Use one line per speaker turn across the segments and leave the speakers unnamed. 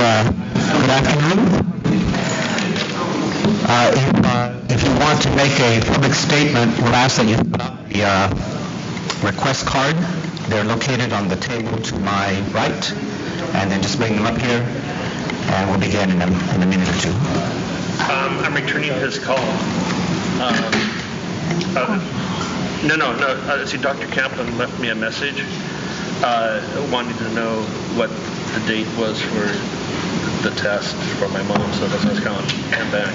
Good afternoon. If you want to make a public statement, we'll ask that you put up the request card. They're located on the table to my right, and then just bring them up here, and we'll begin in a minute or two.
I'm returning his call. See, Dr. Kaplan left me a message wanting to know what the date was for the test for my mom, so that's why I was calling him back.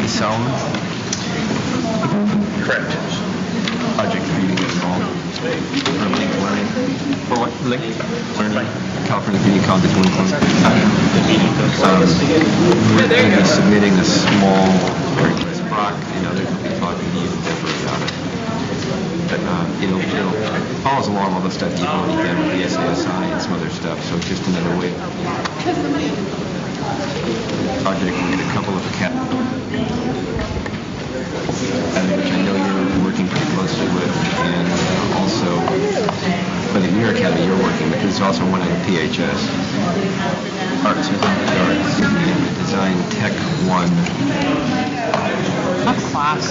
Solomon?
Correct.
Project for you to get involved. For Link Learning. For what? Link Learning. California Community College Link Learning. We're going to be submitting a small request. Brock and others will be talking to you and Deborah about it. But it follows along all the stuff you've already done with the SASI and some other stuff, so it's just another way. Project with a couple of which I know you're working pretty closely with, and also for the Mirror Academy you're working with. There's also one at PHS. Arts and Design Tech 1.
What class?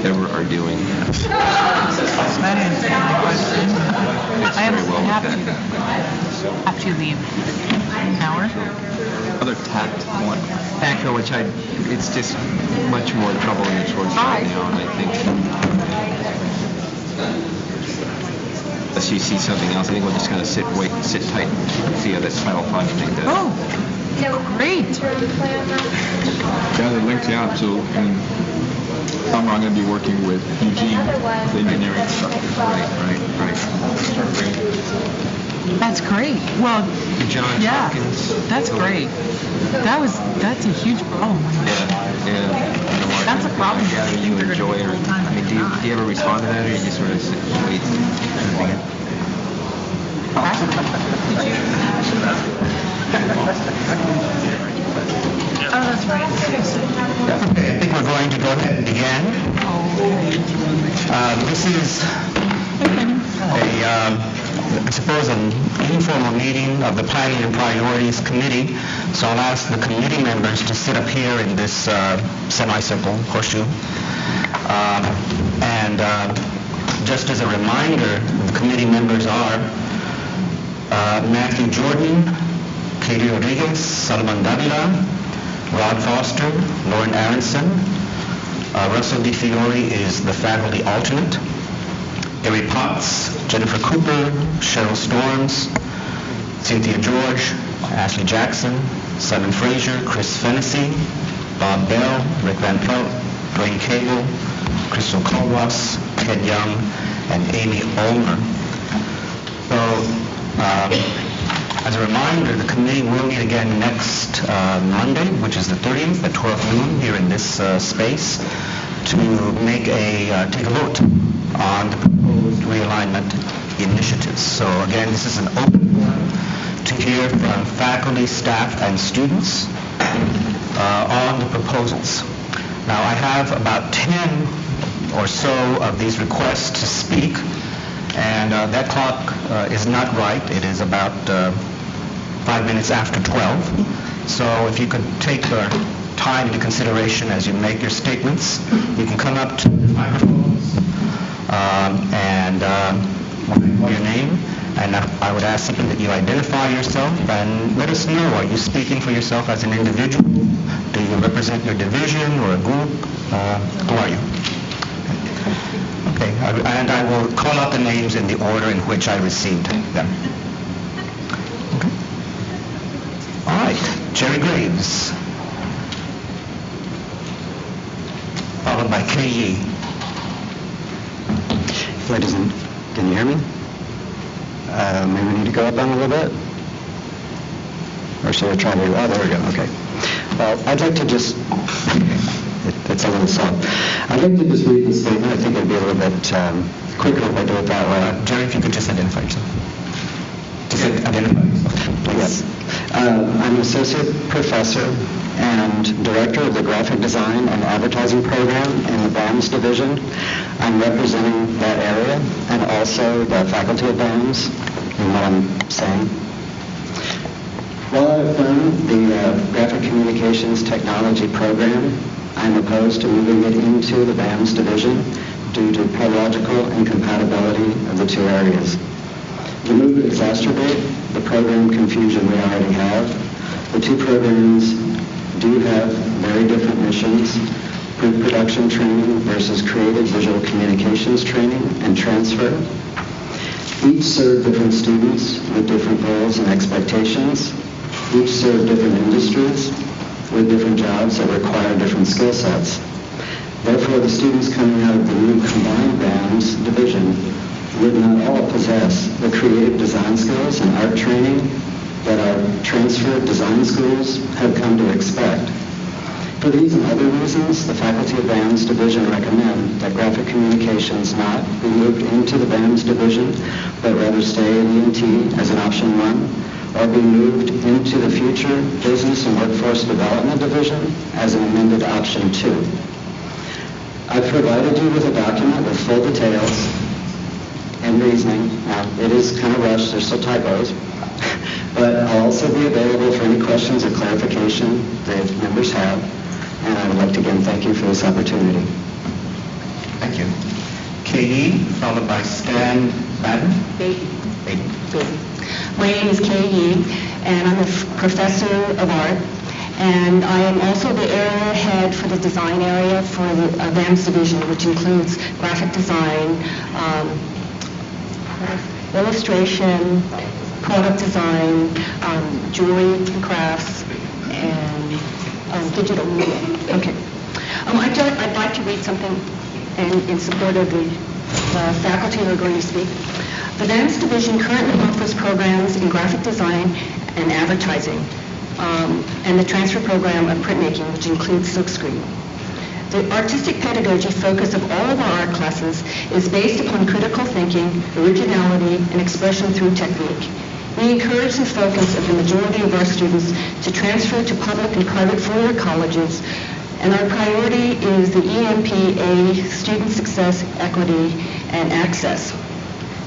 They are doing.
I have to leave. An hour?
Other tact one. Backhoe, which it's just much more trouble in its words right now, and I think unless you see something else, I think we'll just kind of sit tight, and see how this Title V thing does.
Oh, great.
Yeah, they linked you out to, and I'm going to be working with Eugene, the engineering instructor. Right.
That's great. Well,
John Hopkins.
That's great. That's a huge problem.
Yeah.
That's a problem.
Yeah, you enjoy it. I mean, do you ever respond to that, or you just sort of sit and wait?
Oh, that's right.
Okay, I think we're going to go ahead and begin. This is I suppose, an informal meeting of the Planning and Priorities Committee. So I'll ask the committee members to sit up here in this semicircle horseshoe. Just as a reminder, the committee members are Matthew Jordan, Katie Rodriguez, Salman Davila, Rod Foster, Lauren Aronson. Russell DiFiore is the faculty alternate. Gary Potts, Jennifer Cooper, Cheryl Storms, Cynthia George, Ashley Jackson, Simon Frazier, Chris Fennessy, Bob Bell, Rick Van Pelt, Dwayne Cable, Crystal Colross, Ted Young, and Amy Ulmer. So, as a reminder, the committee will meet again next Monday, which is the 30th at 12 noon here in this space, to take a vote on the proposed realignment initiatives. So again, this is an open forum to hear from faculty, staff, and students on the proposals. Now, I have about 10 or so of these requests to speak, and that clock is not right. It is about 5 minutes after 12. So if you could take your time into consideration as you make your statements, you can come up to the microphones and your name, and I would ask simply that you identify yourself and let us know, are you speaking for yourself as an individual? Do you represent your division or a group? Who are you? Okay, and I will call out the names in the order in which I received them. Okay. All right, Jerry Graves, followed by Kay Yee.
Ladies and can you hear me? Maybe we need to go up on a little bit? Or should I try to, there we go, okay. Well, I'd like to just, it's a little slow. I'd like to just read the statement. I think it'd be a little bit quicker if I do it that way.
Jerry, if you could just identify yourself. Just identify yourself, please.
Yes. I'm an associate professor and director of the graphic design and advertising program in the BAMS division. I'm representing that area and also the faculty of BAMS in what I'm saying. While I affirm the Graphic Communications Technology program, I'm opposed to moving it into the BAMS division due to pedagogical incompatibility of the two areas. The move would exacerbate the program confusion we already have. The two programs do have very different missions: pre-production training versus creative visual communications training and transfer. Each serve different students with different goals and expectations. Each serve different industries with different jobs that require different skill sets. Therefore, the students coming out of the new combined BAMS division would not all possess the creative design skills and art training that our transferred design schools have come to expect. For these and other reasons, the faculty of BAMS division recommend that graphic communications not be moved into the BAMS division, but rather stay in ENT as an option 1, or be moved into the future business and workforce development division as an amended option 2. I've provided you with a document with full details and reasoning. Now, it is kind of rushed, there's still typos, but I'll also be available for any questions or clarification that members have. And I would like to again thank you for this opportunity.
Thank you. Katie, followed by Stan Madden.
Baden.
Baden.
My name is Kay Yee, and I'm a professor of art, and I am also the area head for the design area for the BAMS division, which includes graphic design, illustration, product design, jewelry and crafts, and digital media. Okay. I'd like to read something in support of the faculty who are going to speak. The BAMS division currently offers programs in graphic design and advertising, and the transfer program of printmaking, which includes silkscreen. The artistic pedagogy focus of all of our art classes is based upon critical thinking, originality, and expression through technique. We encourage the focus of the majority of our students to transfer to public and private four-year colleges, and our priority is the EMPA, Student Success, Equity, and Access.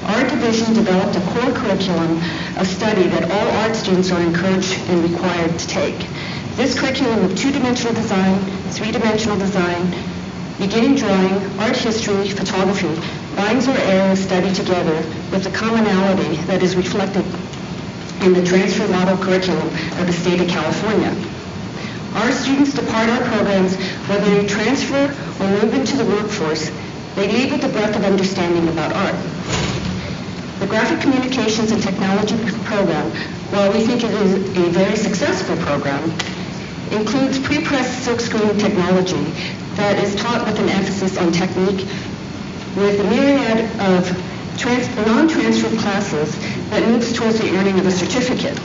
Our division developed a core curriculum of study that all art students are encouraged and required to take. This curriculum of two-dimensional design, three-dimensional design, beginning drawing, art history, photography, binds our area of study together with the commonality that is reflected in the transfer model curriculum of the state of California. Our students depart our programs whether they transfer or move into the workforce. They leave with a breadth of understanding about art. The Graphic Communications and Technology program, while we think it is a very successful program, includes pre-pressed silkscreen technology that is taught with an emphasis on technique, with a myriad of non-transfer classes that moves towards the earning of a certificate.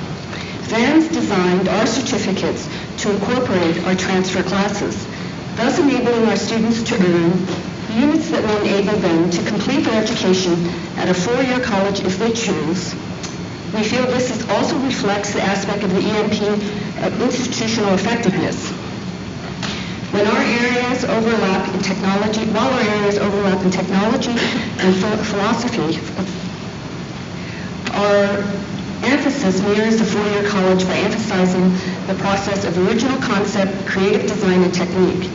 BAMS designed our certificates to incorporate our transfer classes, thus enabling our students to earn units that will enable them to complete their education at a four-year college if they choose. We feel this also reflects the aspect of the EMP of institutional effectiveness. While our areas overlap in technology and philosophy, our emphasis mirrors the four-year college by emphasizing the process of original concept, creative design, and technique.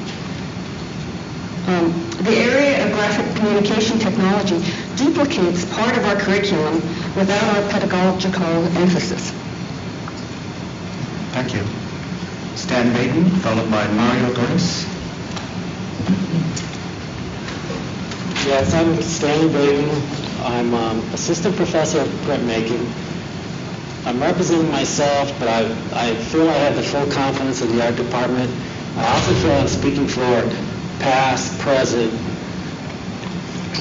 The area of graphic communication technology duplicates part of our curriculum without our pedagogical emphasis.
Thank you. Stan Baden, followed by Mario Doris.
Yes, I'm Stan Baden. I'm assistant professor of printmaking. I'm representing myself, but I feel I have the full confidence of the art department. I also feel I'm speaking for past, present,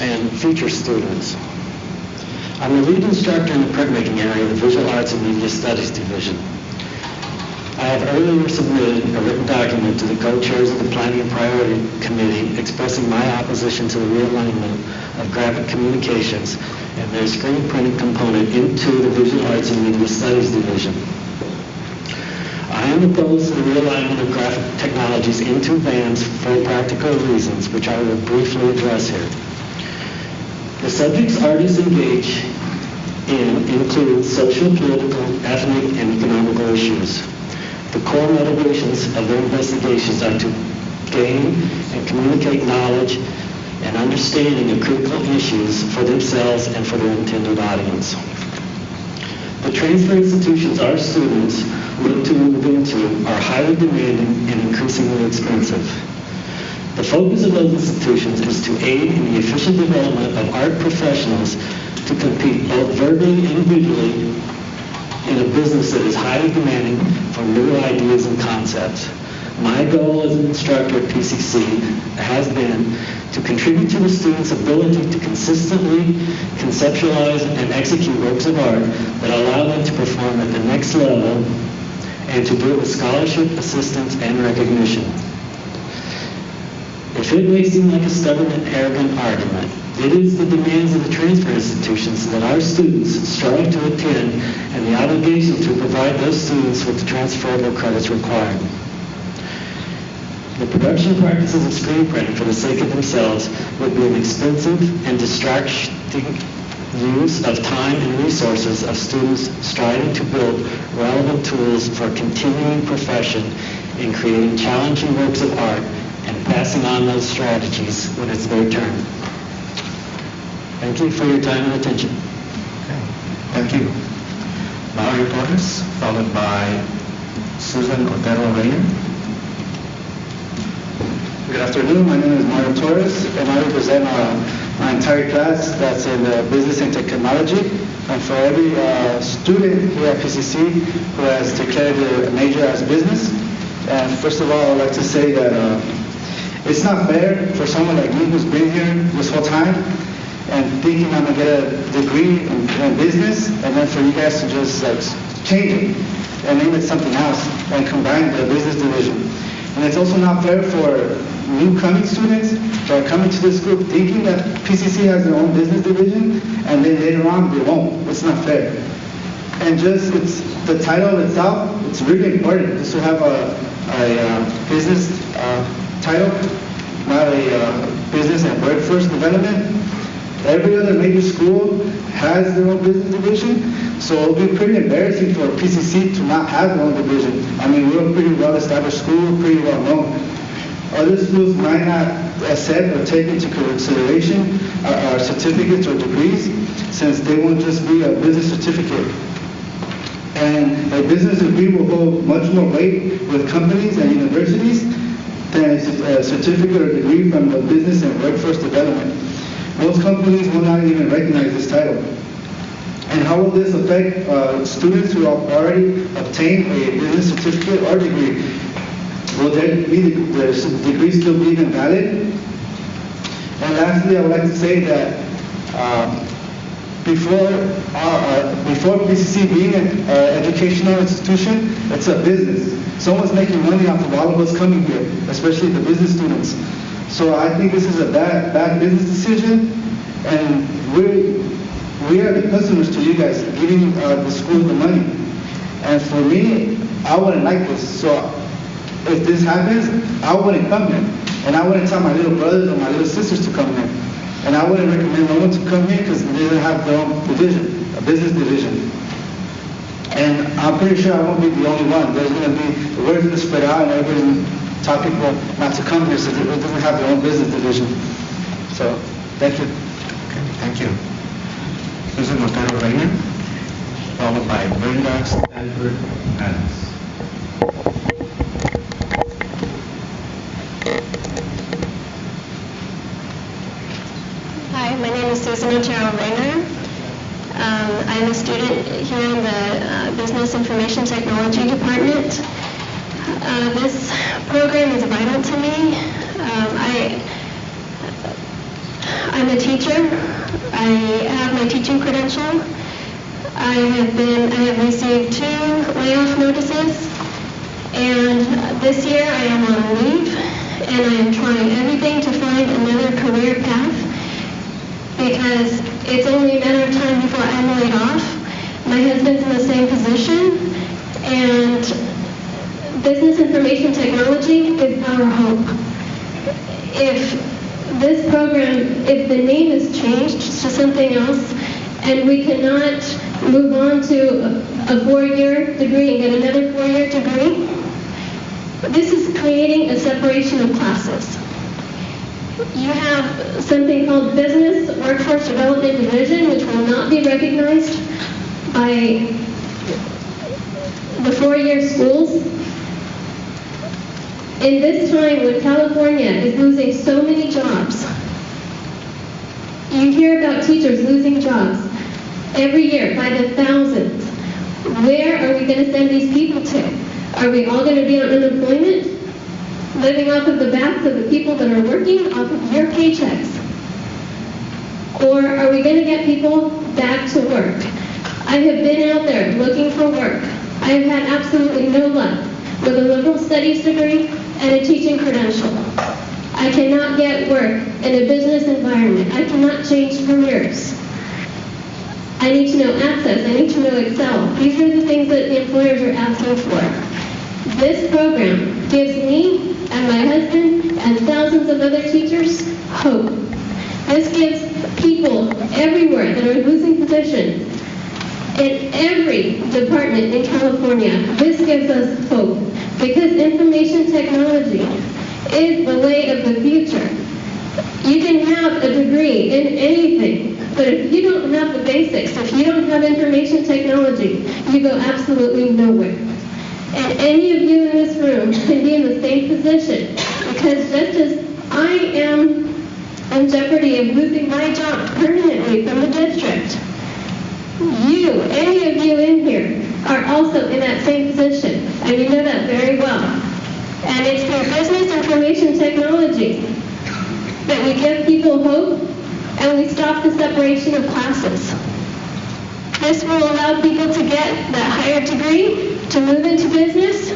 and future students. I'm the lead instructor in the printmaking area of the Visual Arts and Media Studies Division. I have earlier submitted a written document to the co-chairs of the Planning and Priority Committee expressing my opposition to the realignment of graphic communications and their screen printing component into the Visual Arts and Media Studies Division. I am opposed to the realignment of graphic technologies into BAMS for practical reasons, which I will briefly address here. The subjects artists engage in include social, political, ethnic, and economical issues. The core motivations of their investigations are to gain and communicate knowledge and understanding of critical issues for themselves and for their intended audience. The transfer institutions our students look to move into are highly demanding and increasingly expensive. The focus of those institutions is to aid in the efficient development of art professionals to compete both verbally and visually in a business that is highly demanding for new ideas and concepts. My goal as an instructor at PCC has been to contribute to the students' ability to consistently conceptualize and execute works of art that allow them to perform at the next level and to do it with scholarship, assistance, and recognition. If it may seem like a stubborn and arrogant argument, it is the demands of the transfer institutions that our students strive to attend and the obligation to provide those students with the transferable credits required. The production practices of screen printing for the sake of themselves would be an expensive and distracting use of time and resources of students striving to build relevant tools for continuing profession in creating challenging works of art and passing on those strategies when it's their turn. Thank you for your time and attention.
Okay, thank you. Mario Torres, followed by Susan Otero Reyna.
Good afternoon. My name is Mario Torres, and I represent my entire class that's in Business and Technology. And for every student here at PCC who has declared their major as business. And first of all, I'd like to say that it's not fair for someone like me who's been here this whole time and thinking I'm going to get a degree in business, and then for you guys to just change it and name it something else and combine the business division. And it's also not fair for new coming students that are coming to this group thinking that PCC has their own business division, and then later on they won't. It's not fair. And just it's the title itself, it's really important just to have a business title, not a business and workforce development. Every other major school has their own business division, so it'll be pretty embarrassing for PCC to not have their own division. I mean, we're a pretty well-established school, pretty well-known. Other schools might not accept or take into consideration our certificates or degrees, since they won't just be a business certificate. And a business degree will hold much more weight with companies and universities than a certificate or degree from the business and workforce development. Most companies will not even recognize this title. And how will this affect students who have already obtained a business certificate or degree? Will their degree still be even valid? And lastly, I would like to say that before PCC being an educational institution, it's a business. Someone's making money off of all of us coming here, especially the business students. So I think this is a bad business decision, and we are the customers to you guys, giving the school the money. And for me, I wouldn't like this. So if this happens, I wouldn't come here. And I wouldn't tell my little brothers or my little sisters to come here. And I wouldn't recommend no one to come here because they don't have their own division, a business division. And I'm pretty sure I won't be the only one. There's going to be, the word's going to spread out, and everybody's going to tell people not to come here so they don't have their own business division. So, thank you.
Okay, thank you. Susan Otero Reyna, followed by Brenda Stanford Adams.
Hi, my name is Susan Otero Reyna. I'm a student here in the Business Information Technology Department. This program is vital to me. I'm a teacher. I have my teaching credential. I have received 2 layoff notices, and this year I am on leave, and I am trying everything to find another career path, because it's only a matter of time before I'm laid off. My husband's in the same position, and business information technology is our hope. If this program, if the name is changed to something else, and we cannot move on to a 4-year degree and get another 4-year degree. This is creating a separation of classes. You have something called Business Workforce Development Division, which will not be recognized by the 4-year schools. In this time when California is losing so many jobs, you hear about teachers losing jobs every year by the thousands. Where are we going to send these people to? Are we all going to be on unemployment, living off of the backs of the people that are working, off of your paychecks? Or are we going to get people back to work? I have been out there looking for work. I have had absolutely no luck with a liberal studies degree and a teaching credential. I cannot get work in a business environment. I cannot change careers. I need to know Access. I need to know Excel. These are the things that the employers are asking for. This program gives me and my husband and thousands of other teachers hope. This gives people everywhere that are losing positions in every department in California. This gives us hope because information technology is the way of the future. You can have a degree in anything, but if you don't have the basics, if you don't have information technology, you go absolutely nowhere. And any of you in this room can be in the same position because just as I am in jeopardy of losing my job permanently from the district, you, any of you in here, are also in that same position, and you know that very well. And it's through business information technology that we give people hope and we stop the separation of classes. This will allow people to get that higher degree, to move into business.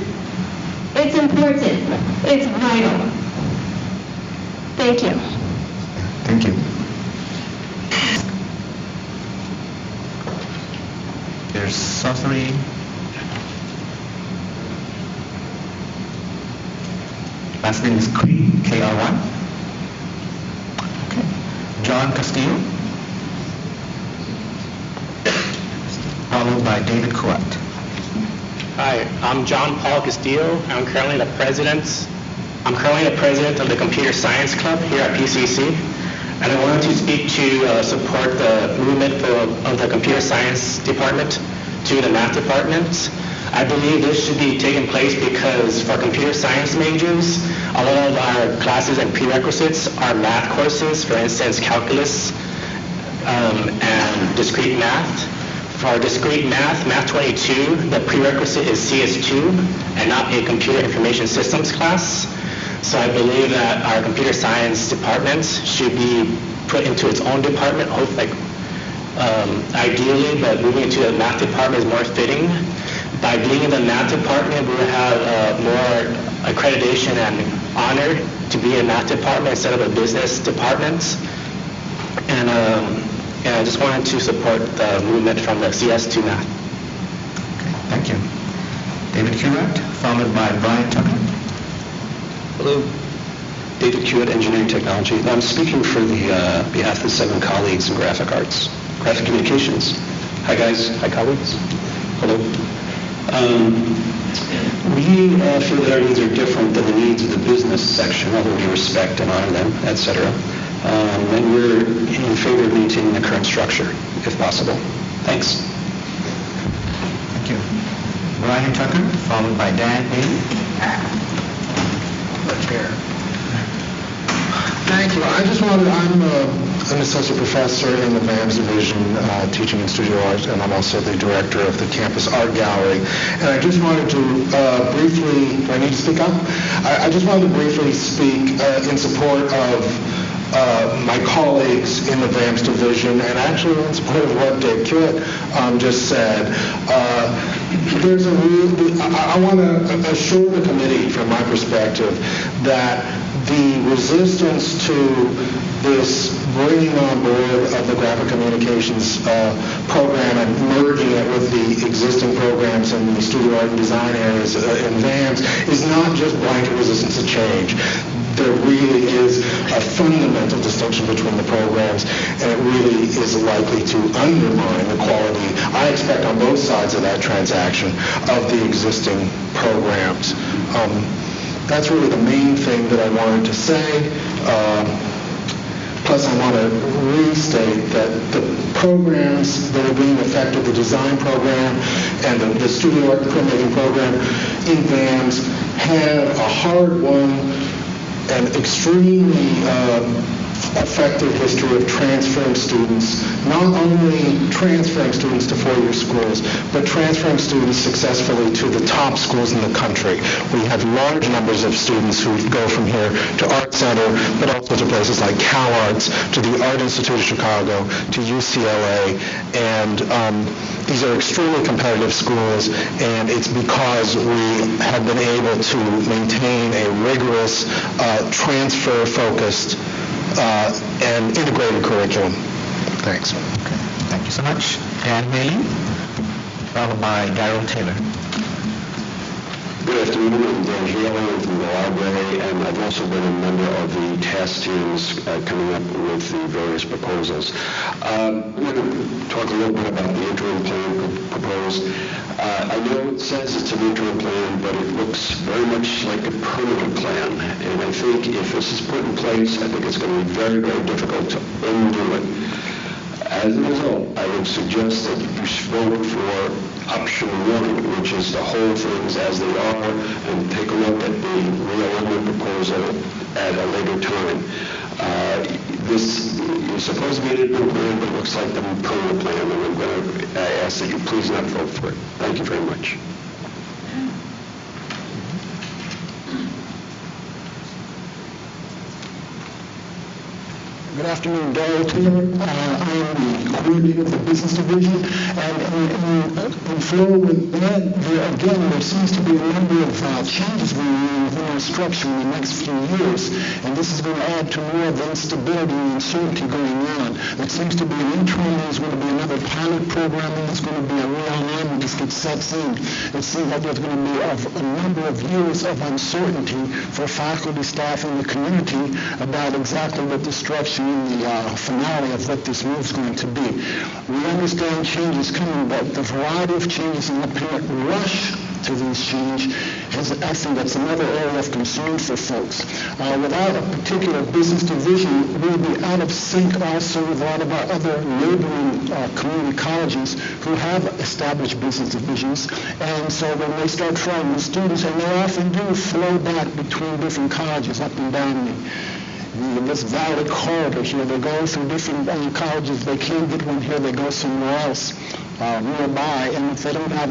It's important. It's vital. Thank you.
Thank you. There's Sotiri. Last name is Kry, K-R-Y. Okay. John Castillo. Followed by David Kuat.
Hi, I'm John Paul Castillo. I'm currently the president of the Computer Science Club here at PCC. And I wanted to speak to support the movement of the Computer Science Department to the Math Department. I believe this should be taking place because for computer science majors, a lot of our classes and prerequisites are math courses, for instance, calculus and discrete math. For discrete math, Math 22, the prerequisite is CS2 and not a computer information systems class. So I believe that our computer science departments should be put into its own department, ideally, but moving into the math department is more fitting. By being in the math department, we will have more accreditation and honor to be in math department instead of a business department. And I just wanted to support the movement from the CS to math.
Okay, thank you. David Kuat, followed by Brian Tucker.
Hello. David Kuat, Engineering Technology. I'm speaking for the behalf of the 7 colleagues in graphic arts, graphic communications. Hi guys. Hi colleagues. Hello. We feel that our needs are different than the needs of the business section, although we respect and honor them, etc. And we're in favor of maintaining the current structure, if possible. Thanks.
Thank you. Brian Tucker, followed by Dan Bailey.
Thank you. I'm an associate professor in the VAMS division, teaching in studio art, and I'm also the director of the campus art gallery. And I just wanted to briefly, do I need to speak up? I just wanted to briefly speak in support of my colleagues in the VAMS division, and actually in support of what Dave Kuat just said. I want to assure the committee, from my perspective, that the resistance to this bringing on board of the graphic communications program and merging it with the existing programs in the studio art and design areas in VAMS is not just blanket resistance to change. there really is a fundamental distinction between the programs, and it really is likely to undermine the quality, I expect on both sides of that transaction, of the existing programs. That's really the main thing that I wanted to say. Plus, I want to restate that the programs that are being affected, the design program and the studio art and printmaking program in VAMS, have a hard-won and extremely effective history of transferring students, not only transferring students to four-year schools, but transferring students successfully to the top schools in the country. We have large numbers of students who go from here to Art Center, but also to places like CalArts, to the Art Institute of Chicago, to UCLA, and these are extremely competitive schools, and it's because we have been able to maintain a rigorous, transfer-focused, and integrated curriculum. Thanks.
Okay. Thank you so much. Dan Haley, followed by Darrell Taylor.
Good afternoon, I'm Dan Haley from the library, and I've also been a member of the task teams coming up with the various proposals. I'm going to talk a little bit about the interim plan proposed. I know it says it's an interim plan, but it looks very much like a permanent plan, and I think if this is put in place, I think it's going to be very, very difficult to undo it. As a result, I would suggest that you vote for option 1, which is to hold things as they are and take a look at the realignment proposal at a later time. This is supposed to be an interim plan, but it looks like the permanent plan, and I'm going to ask that you please not vote for it. Thank you very much.
Good afternoon, Darrell Taylor. I am the coordinator of the business division, and in flow with that, there seems to be a number of changes going on within our structure in the next few years, and this is going to add to more of the instability and uncertainty going on. There seems to be an interim, there's going to be another pilot program, and there's going to be a realignment that sets in. It seems like there's going to be a number of years of uncertainty for faculty, staff, and the community about exactly what the structure and the finale of what this move is going to be. We understand change is coming, but the variety of changes and the apparent rush to these change is, I think, that's another area of concern for folks. Without a particular business division, we'll be out of sync also with a lot of our other neighboring community colleges who have established business divisions, and so when they start trying with students, and they often do flow back between different colleges up and down this Valley corridor here. They go through different colleges. They can't get one here. They go somewhere else nearby. And if they don't have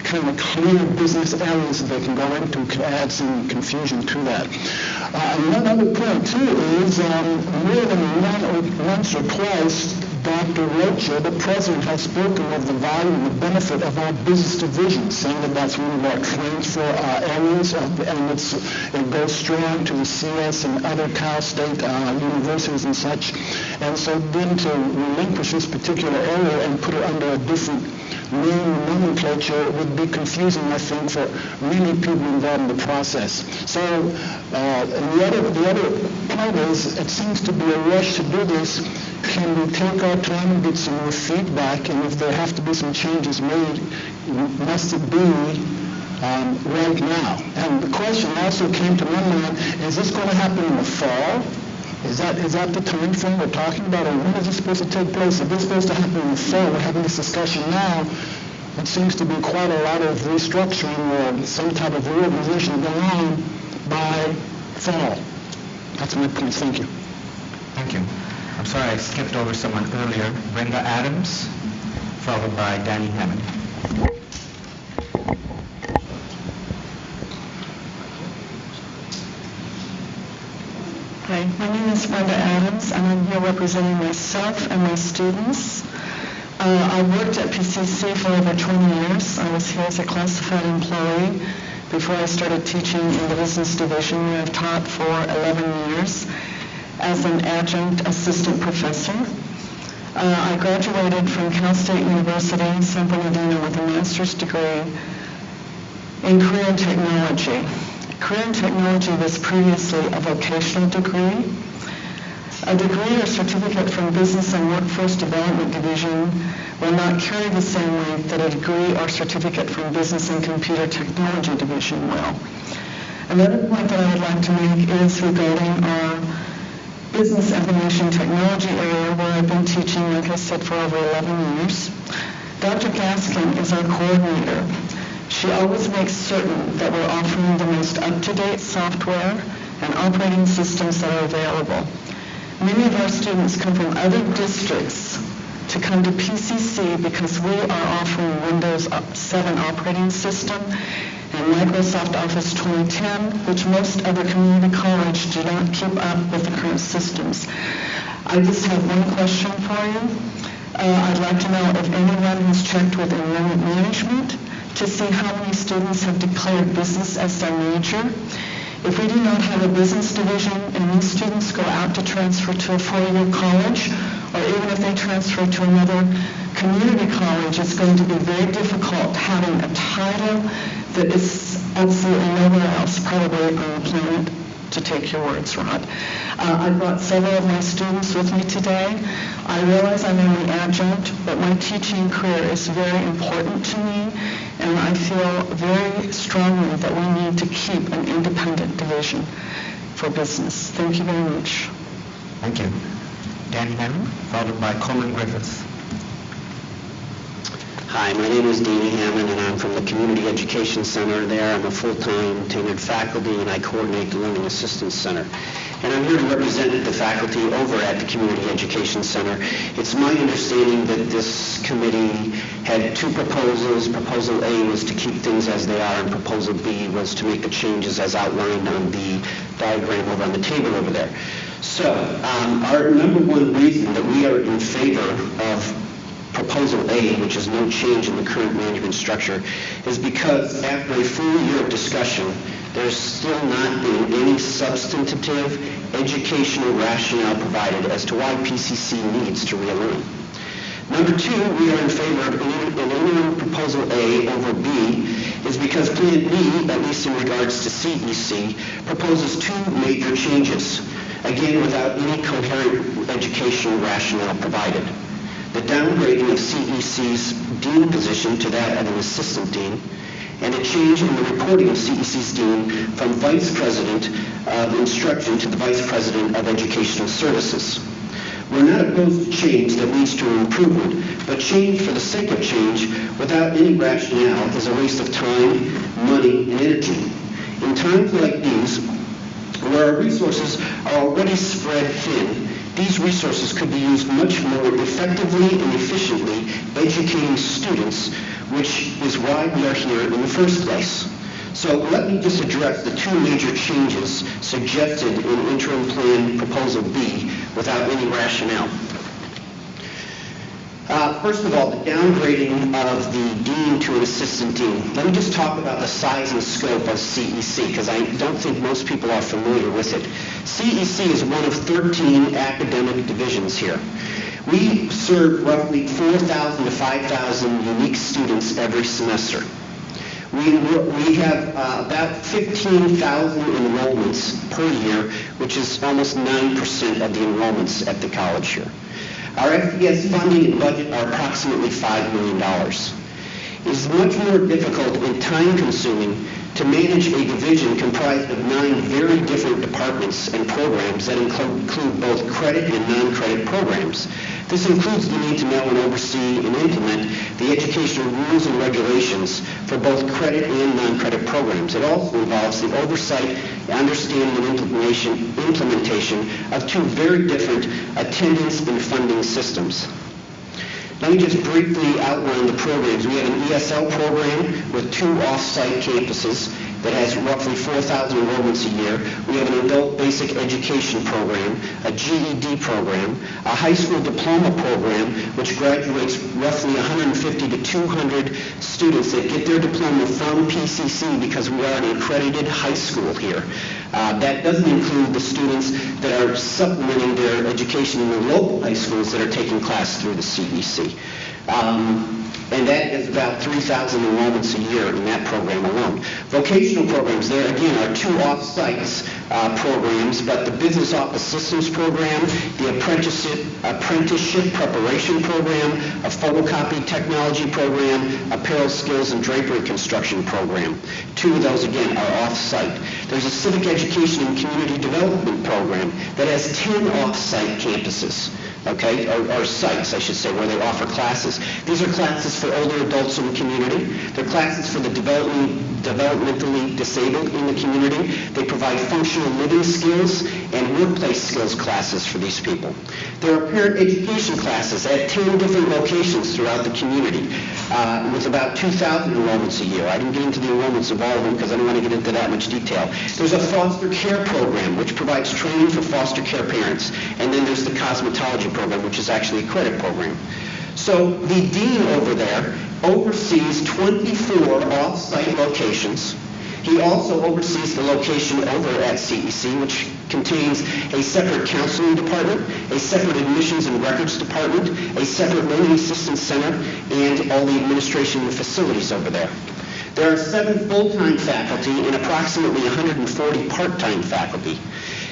kind of clear business areas that they can go into, it could add some confusion to that. One other point, too, is more than once or twice, Dr. Rocha, the president, has spoken of the value and the benefit of our business division, saying that that's one of our transfer areas, and it goes strong to the CS and other Cal State universities and such. And so then to relinquish this particular area and put it under a different nomenclature would be confusing, I think, for many people involved in the process. So the other point is, it seems to be a rush to do this. Can we take our time and get some more feedback? And if there have to be some changes made, must it be right now? And the question also came to my mind, is this going to happen in the fall? Is that the time frame we're talking about, or when is this supposed to take place? If it's supposed to happen in the fall, we're having this discussion now, it seems to be quite a lot of restructuring or some type of reorganization going on by fall. That's my point. Thank you.
Thank you. I'm sorry I skipped over someone earlier. Brenda Adams, followed by Danny Hammond.
Hi, my name is Brenda Adams, and I'm here representing myself and my students. I worked at PCC for over 20 years. I was here as a classified employee before I started teaching in the business division, where I've taught for 11 years as an adjunct assistant professor. I graduated from Cal State University, San Bernardino, with a master's degree in career technology. Career and technology was previously a vocational degree. A degree or certificate from Business and Workforce Development Division will not carry the same weight that a degree or certificate from Business and Computer Technology Division will. Another point that I would like to make is regarding our Business Information Technology area, where I've been teaching, like I said, for over 11 years. Dr. Gaskin is our coordinator. She always makes certain that we're offering the most up-to-date software and operating systems that are available. Many of our students come from other districts to come to PCC because we are offering Windows 7 operating system and Microsoft Office 2010, which most other community colleges do not keep up with the current systems. I just have one question for you. I'd like to know if anyone has checked with enrollment management to see how many students have declared business as their major. If we do not have a business division and these students go out to transfer to a four-year college, or even if they transfer to another community college, it's going to be very difficult having a title that is absolutely nowhere else probably on the planet, to take your words, Rod. I brought several of my students with me today. I realize I'm only adjunct, but my teaching career is very important to me, and I feel very strongly that we need to keep an independent division for business. Thank you very much.
Thank you. Dan Hammond, followed by Coleman Griffiths.
Hi, my name is Danny Hammond, and I'm from the Community Education Center there. I'm a full-time tenured faculty, and I coordinate the Learning Assistance Center. And I'm here to represent the faculty over at the Community Education Center. It's my understanding that this committee had two proposals. Proposal A was to keep things as they are, and Proposal B was to make the changes as outlined on the diagram over on the table over there. So, our number one reason that we are in favor of Proposal A, which is no change in the current management structure, is because after a full year of discussion, there's still not been any substantive educational rationale provided as to why PCC needs to realign. Number two, we are in favor of an interim Proposal A over B is because Plan B, at least in regards to CEC, proposes two major changes, again without any coherent educational rationale provided. The downgrading of CEC's dean position to that of an assistant dean, and a change in the reporting of CEC's dean from vice president of instruction to the vice president of educational services. We're not opposed to change that leads to improvement, but change for the sake of change without any rationale is a waste of time, money, and energy. In times like these, where our resources are already spread thin, these resources could be used much more effectively and efficiently educating students, which is why we are here in the first place. So let me just address the two major changes suggested in Interim Plan Proposal B without any rationale. First of all, the downgrading of the dean to an assistant dean. Let me just talk about the size and scope of CEC, because I don't think most people are familiar with it. CEC is one of 13 academic divisions here. We serve roughly 4,000 to 5,000 unique students every semester. We have about 15,000 enrollments per year, which is almost 9% of the enrollments at the college here. Our FDS funding and budget are approximately $5 million. It is much more difficult and time-consuming to manage a division comprised of 9 very different departments and programs that include both credit and non-credit programs. This includes the need to know and oversee and implement the educational rules and regulations for both credit and non-credit programs. It also involves the oversight, understanding, and implementation of 2 very different attendance and funding systems. Let me just briefly outline the programs. We have an ESL program with 2 off-site campuses that has roughly 4,000 enrollments a year. We have an adult basic education program, a GED program, a high school diploma program, which graduates roughly 150 to 200 students that get their diploma from PCC because we are an accredited high school here. That doesn't include the students that are supplementing their education in the local high schools that are taking class through the CEC. And that is about 3,000 enrollments a year in that program alone. Vocational programs, there again are 2 off-sites programs, but the Business Office Systems program, the apprenticeship preparation program, a photocopy technology program, apparel skills and drapery construction program. 2 of those, again, are off-site. There's a civic education and community development program that has 10 off-site campuses. Okay, or sites, I should say, where they offer classes. These are classes for older adults in the community. They're classes for the developmentally disabled in the community. They provide functional living skills and workplace skills classes for these people. There are parent education classes at 10 different locations throughout the community with about 2,000 enrollments a year. I didn't get into the enrollments of all of them because I don't want to get into that much detail. There's a foster care program which provides training for foster care parents. And then there's the cosmetology program, which is actually a credit program. So the dean over there oversees 24 off-site locations. He also oversees the location over at CEC, which contains a separate counseling department, a separate admissions and records department, a separate learning assistance center, and all the administration and facilities over there. There are 7 full-time faculty and approximately 140 part-time faculty.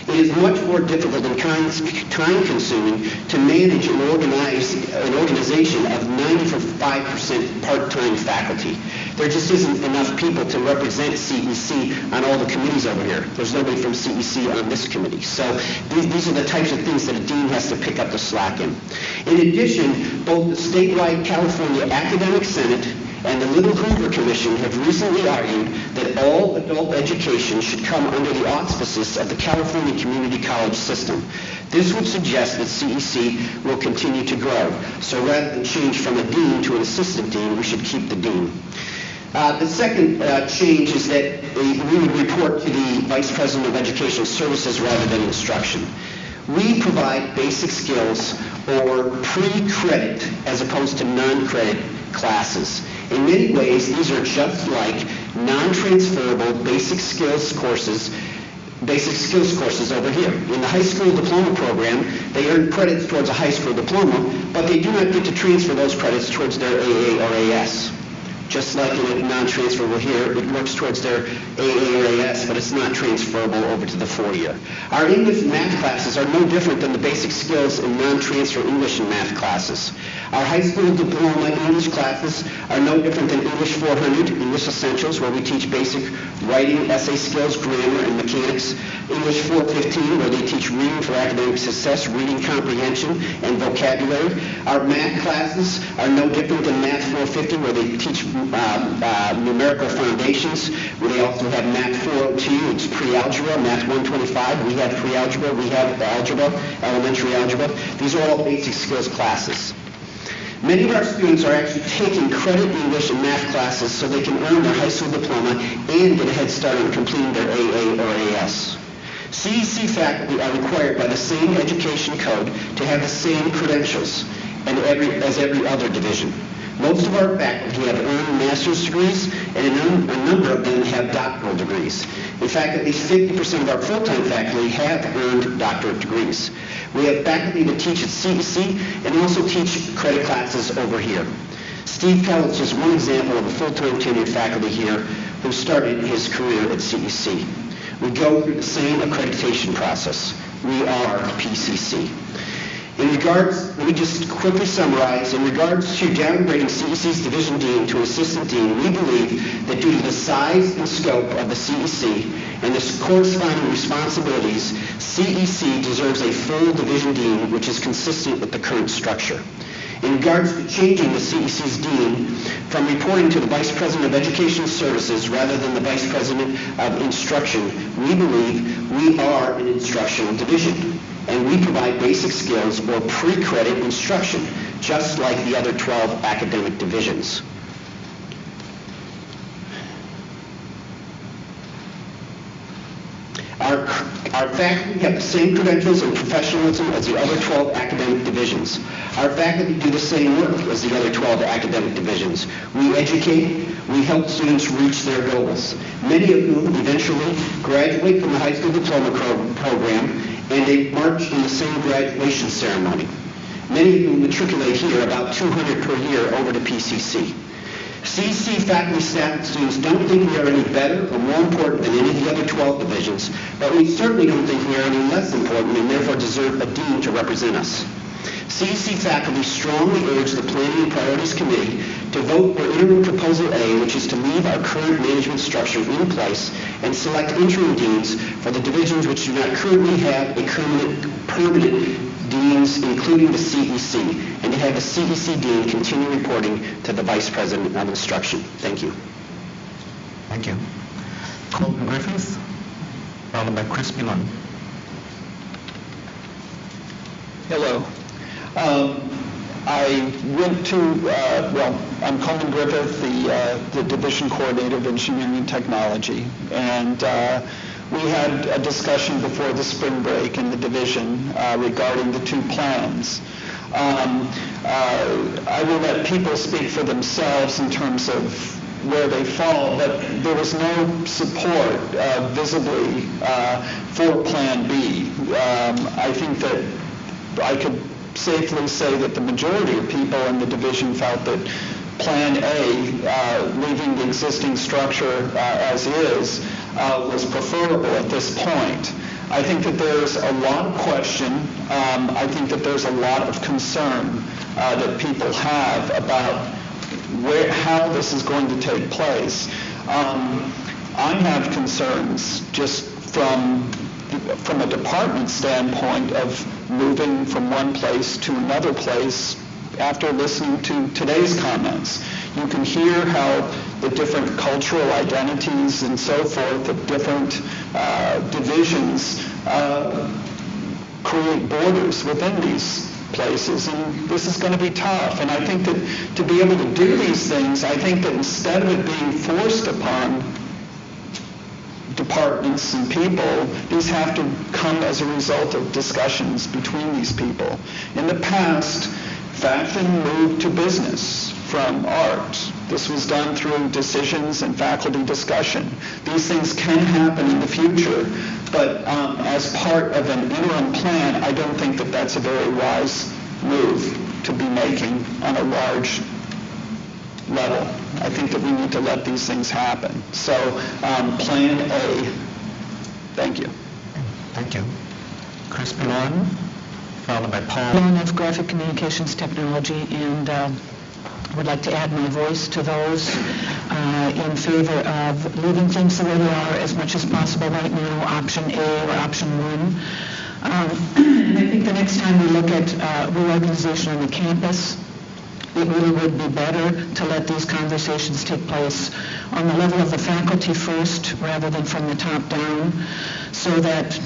It is much more difficult and time-consuming to manage and organize an organization of 95% part-time faculty. There just isn't enough people to represent CEC on all the committees over here. There's nobody from CEC on this committee. So these are the types of things that a dean has to pick up the slack in. In addition, both the statewide California Academic Senate and the Little Hoover Commission have recently argued that all adult education should come under the auspices of the California Community College system. This would suggest that CEC will continue to grow. So rather than change from a dean to an assistant dean, we should keep the dean. The second change is that we would report to the Vice President of Educational Services rather than instruction. We provide basic skills or pre-credit as opposed to non-credit classes. In many ways, these are just like non-transferable basic skills courses over here. In the high school diploma program, they earn credits towards a high school diploma, but they do not get to transfer those credits towards their AA or AS. Just like in a non-transferable here, it works towards their AA or AS, but it's not transferable over to the 4-year. Our English and math classes are no different than the basic skills in non-transfer English and math classes. Our high school diploma English classes are no different than English 400, English Essentials, where we teach basic writing, essay skills, grammar, and mechanics. English 415, where they teach reading for academic success, reading comprehension, and vocabulary. Our math classes are no different than Math 450, where they teach numerical foundations. They also have Math 402, it's pre-algebra. Math 125, we have pre-algebra. We have algebra, elementary algebra. These are all basic skills classes. Many of our students are actually taking credit English and math classes so they can earn their high school diploma and get a head start on completing their AA or AS. CEC faculty are required by the same education code to have the same credentials as every other division. Most of our faculty have earned master's degrees, and a number of them have doctoral degrees. In fact, at least 50% of our full-time faculty have earned doctorate degrees. We have faculty that teach at CEC and also teach credit classes over here. Steve Kellett is one example of a full-time tenured faculty here who started his career at CEC. We go through the same accreditation process. We are PCC. Let me just quickly summarize. In regards to downgrading CEC's division dean to assistant dean, we believe that due to the size and scope of the CEC and the corresponding responsibilities, CEC deserves a full division dean, which is consistent with the current structure. In regards to changing the CEC's dean from reporting to the Vice President of Education Services rather than the Vice President of Instruction, we believe we are an instructional division, and we provide basic skills or pre-credit instruction, just like the other 12 academic divisions. Our faculty have the same credentials and professionalism as the other 12 academic divisions. Our faculty do the same work as the other 12 academic divisions. We educate, we help students reach their goals, many of whom eventually graduate from the high school diploma program, and they march in the same graduation ceremony. Many who matriculate here, about 200 per year, over to PCC. CEC faculty, staff, and students don't think we are any better or more important than any of the other 12 divisions, but we certainly don't think we are any less important and therefore deserve a dean to represent us. CEC faculty strongly urge the Planning and Priorities Committee to vote for interim proposal A, which is to leave our current management structure in place and select interim deans for the divisions which do not currently have a permanent deans, including the CEC, and to have the CEC dean continue reporting to the Vice President of Instruction. Thank you.
Thank you. Colton Griffith, followed by Chris Milon.
Hello. I went to, I'm Colin Griffith, the Division Coordinator of Engineering and Technology, and we had a discussion before the spring break in the division regarding the two plans. I will let people speak for themselves in terms of where they fall, but there was no support visibly for Plan B. I think that I could safely say that the majority of people in the division felt that Plan A, leaving the existing structure as is, was preferable at this point. I think that there's a lot of question. I think that there's a lot of concern that people have about how this is going to take place. I have concerns just from a department standpoint of moving from one place to another place after listening to today's comments. You can hear how the different cultural identities and so forth of different divisions create borders within these places, and this is going to be tough. And I think that to be able to do these things, I think that instead of it being forced upon departments and people, these have to come as a result of discussions between these people. In the past, fashion moved to business from art. This was done through decisions and faculty discussion. These things can happen in the future, but as part of an interim plan, I don't think that that's a very wise move to be making on a large level. I think that we need to let these things happen. So, Plan A. Thank you.
Thank you. Chris Milon, followed by Paul.
Milon of Graphic Communications Technology, and would like to add my voice to those in favor of leaving things the way they are as much as possible right now, option A or option 1. And I think the next time we look at reorganization on the campus, it really would be better to let these conversations take place on the level of the faculty first rather than from the top down, so that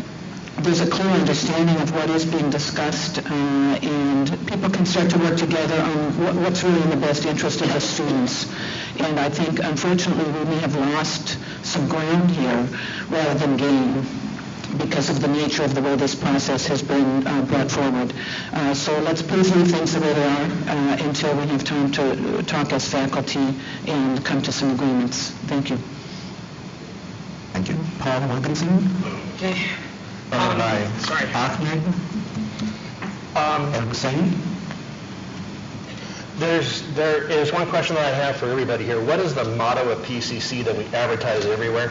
there's a clear understanding of what is being discussed and people can start to work together on what's really in the best interest of the students. And I think, unfortunately, we may have lost some ground here rather than gain, because of the nature of the way this process has been brought forward. So let's please leave things the way they are until we have time to talk as faculty and come to some agreements. Thank you.
Thank you. Paul Wilkinson.
Okay.
Followed by Ahmed El Hussein.
There is one question that I have for everybody here. What is the motto of PCC that we advertise everywhere?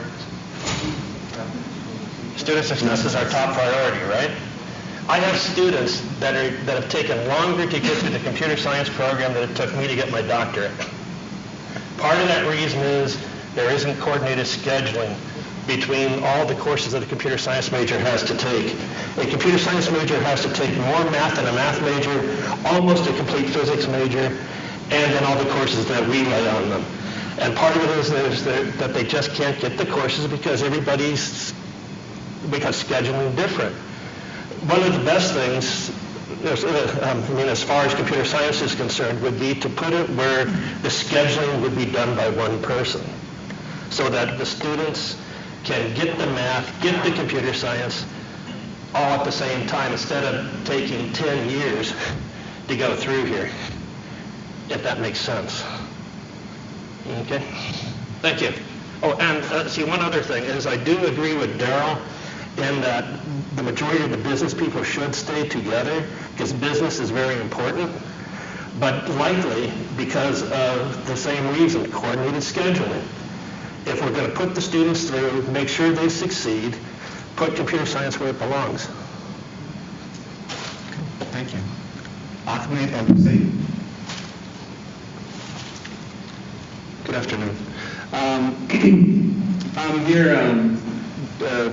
Student success is our top priority, right? I have students that have taken longer to get through the computer science program than it took me to get my doctorate. Part of that reason is there isn't coordinated scheduling between all the courses that a computer science major has to take. A computer science major has to take more math than a math major, almost a complete physics major, and then all the courses that we lay on them. And part of it is that they just can't get the courses because because scheduling different. One of the best things, as far as computer science is concerned, would be to put it where the scheduling would be done by one person, so that the students can get the math, get the computer science all at the same time, instead of taking 10 years to go through here, if that makes sense. Okay? Thank you. Oh, and one other thing is I do agree with Daryl in that the majority of the business people should stay together, because business is very important, but likely because of the same reason, coordinated scheduling. If we're going to put the students through, make sure they succeed, put computer science where it belongs.
Thank you. Ahmed El-Hussein.
Good afternoon. I'm here,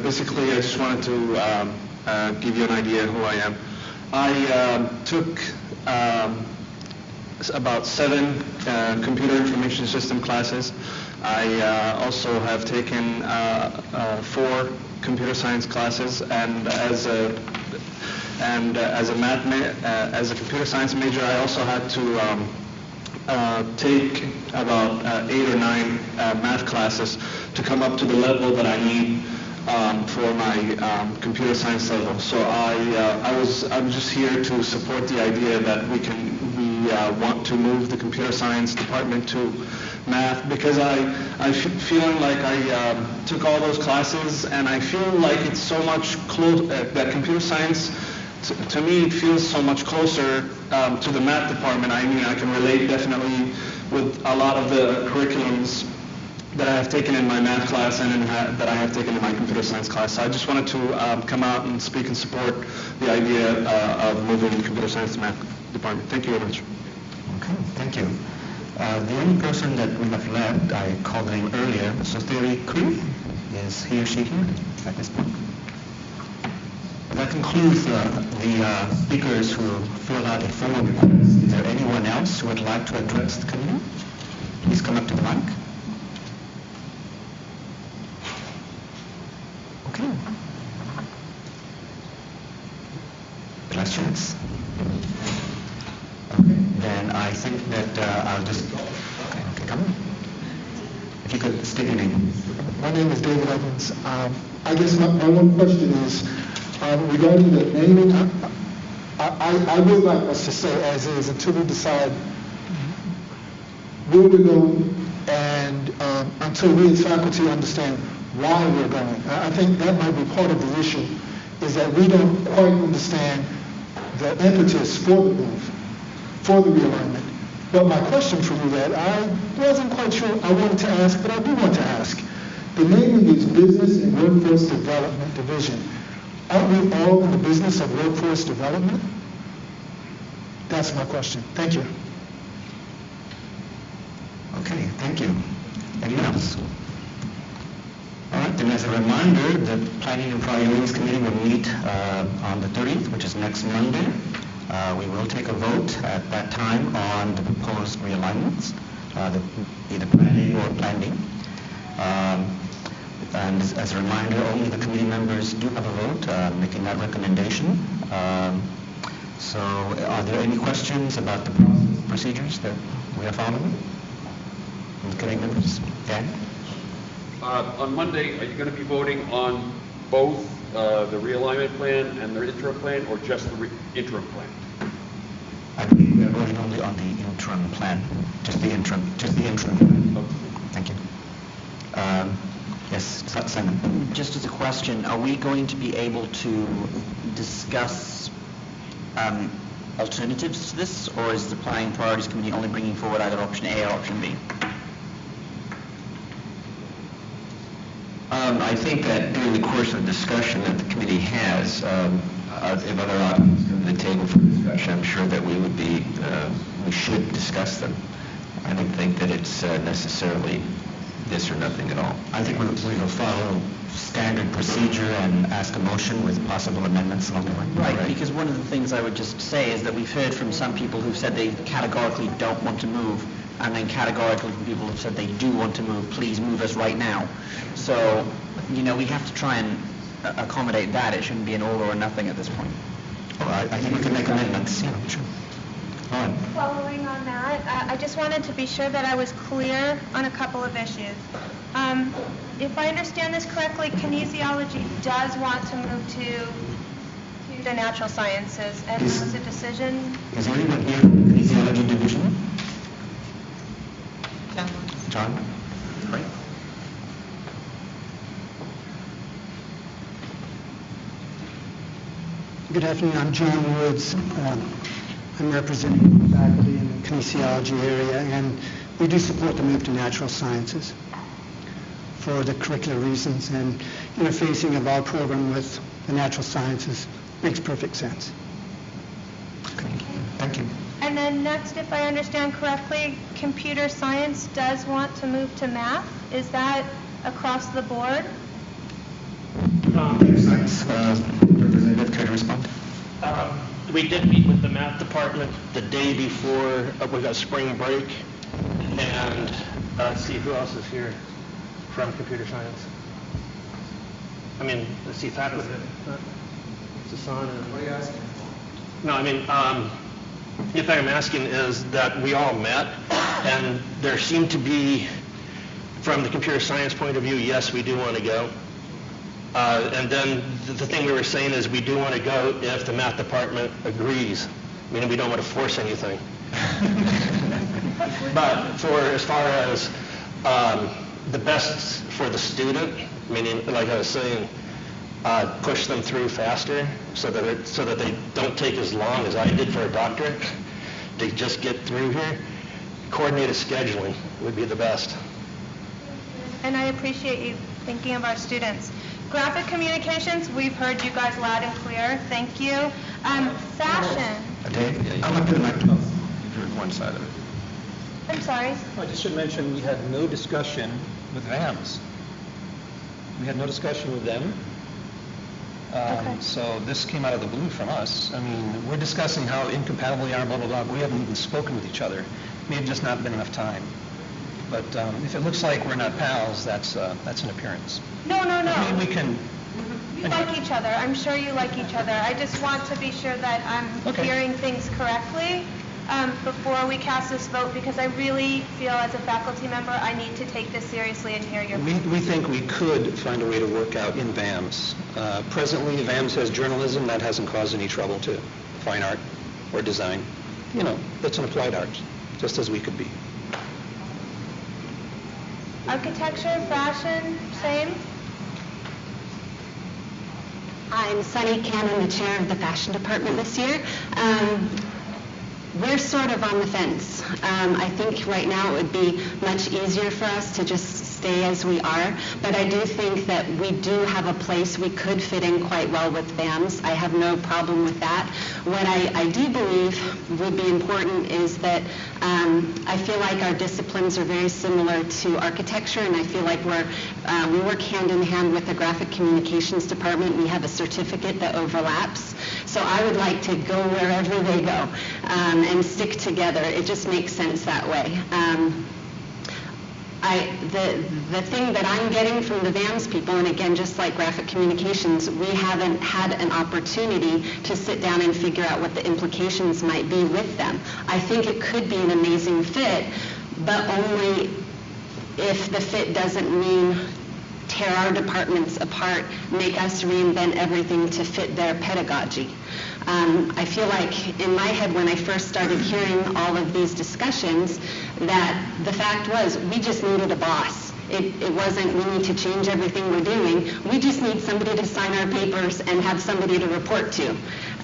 basically I just wanted to give you an idea of who I am. I took about 7 computer information system classes. I also have taken 4 computer science classes, and as a computer science major, I also had to take about 8 or 9 math classes to come up to the level that I need for my computer science level. So I'm just here to support the idea that we want to move the computer science department to math, because I feeling like I took all those classes, and I feel like it's so much close, that computer science, to me, it feels so much closer to the math department. I mean, I can relate definitely with a lot of the curriculums that I have taken in my math class and that I have taken in my computer science class. So I just wanted to come out and speak and support the idea of moving computer science to math department. Thank you very much.
Okay, thank you. The only person that we have left, I called her name earlier, Sotheri Kree. Is he or she here at this point? That concludes the speakers who filled out a formal request. Is there anyone else who would like to address the committee? Please come up to the mic. Okay. Last chance. Okay, then I think that I'll just... Okay, come on. If you could state your name.
My name is David Evans. I guess my one question is, regarding the naming, I would like us to say as is until we decide where we're going, and until we as faculty understand why we're going. I think that might be part of the issue, is that we don't quite understand the impetus for the move, for the realignment. But my question for you that I wasn't quite sure I wanted to ask, but I do want to ask. The naming is Business and Workforce Development Division. Aren't we all in the business of workforce development? That's my question. Thank you.
Okay, thank you. Anyone else? All right, then as a reminder, the Planning and Priorities Committee will meet on the 30th, which is next Monday. We will take a vote at that time on the proposed realignments, either Plan A or Plan B. And as a reminder, only the committee members do have a vote making that recommendation. So are there any questions about the procedures that we are following? From the committee members? Dan?
On Monday, are you going to be voting on both the realignment plan and the interim plan, or just the interim plan?
I believe we are voting only on the interim plan, just the interim plan. Okay. Thank you. Yes, Simon.
Just as a question, are we going to be able to discuss alternatives to this, or is the Planning Priorities Committee only bringing forward either option A or option B?
I think that during the course of the discussion that the committee has, if other options come to the table for discussion, I'm sure that we should discuss them. I don't think that it's necessarily this or nothing at all.
I think we will follow standard procedure and ask a motion with possible amendments along the way.
Right, because one of the things I would just say is that we've heard from some people who've said they categorically don't want to move, and then categorically from people who've said they do want to move, please move us right now. So, we have to try and accommodate that. It shouldn't be an all or nothing at this point.
All right, I think we can make amendments. Yeah, sure. All right.
Following on that, I just wanted to be sure that I was clear on a couple of issues. If I understand this correctly, kinesiology does want to move to the natural sciences, and it was a decision.
Is there anyone here from the kinesiology division? John? Great.
Good afternoon. I'm John Woods. I'm representing the faculty in the kinesiology area, and we do support the move to natural sciences for the curricular reasons, and interfacing of our program with the natural sciences makes perfect sense.
Thank you.
And then next, if I understand correctly, computer science does want to move to math. Is that across the board?
Science representative, care to respond?
We did meet with the math department the day before we got spring break, and let's see who else is here from computer science. I mean, let's see, faculty. Sasan and... What are you asking? No, I mean, the thing I'm asking is that we all met, and there seemed to be, from the computer science point of view, yes, we do want to go. And then the thing we were saying is we do want to go if the math department agrees, meaning we don't want to force anything. But for as far as the best for the student, meaning, like I was saying, push them through faster so that they don't take as long as I did for a doctorate to just get through here. Coordinated scheduling would be the best.
And I appreciate you thinking of our students. Graphic communications, we've heard you guys loud and clear. Thank you. Fashion.
Come up to the microphone.
You've heard one side of it.
I'm sorry.
I just should mention we had no discussion with VAMS. We had no discussion with them.
Okay.
So this came out of the blue from us. I mean, we're discussing how incompatible we are, blah, blah, blah. We haven't even spoken with each other. May have just not been enough time. But if it looks like we're not pals, that's an appearance.
No.
I mean, we can...
You like each other. I'm sure you like each other. I just want to be sure that I'm hearing things correctly before we cast this vote, because I really feel as a faculty member I need to take this seriously and hear your
We think we could find a way to work out in VAMS. Presently, VAMS has journalism. That hasn't caused any trouble to fine art or design. You know, that's an applied art, just as we could be.
Architecture, fashion, same?
I'm Sunny Cannon, the chair of the fashion department this year. We're sort of on the fence. I think right now it would be much easier for us to just stay as we are, but I do think that we do have a place we could fit in quite well with VAMS. I have no problem with that. What I do believe would be important is that I feel like our disciplines are very similar to architecture, and I feel like we work hand in hand with the graphic communications department. We have a certificate that overlaps. So I would like to go wherever they go and stick together. It just makes sense that way. The thing that I'm getting from the VAMS people, and again, just like graphic communications, we haven't had an opportunity to sit down and figure out what the implications might be with them. I think it could be an amazing fit, but only if the fit doesn't mean tear our departments apart, make us reinvent everything to fit their pedagogy. I feel like in my head when I first started hearing all of these discussions that the fact was we just needed a boss. It wasn't we need to change everything we're doing. We just need somebody to sign our papers and have somebody to report to.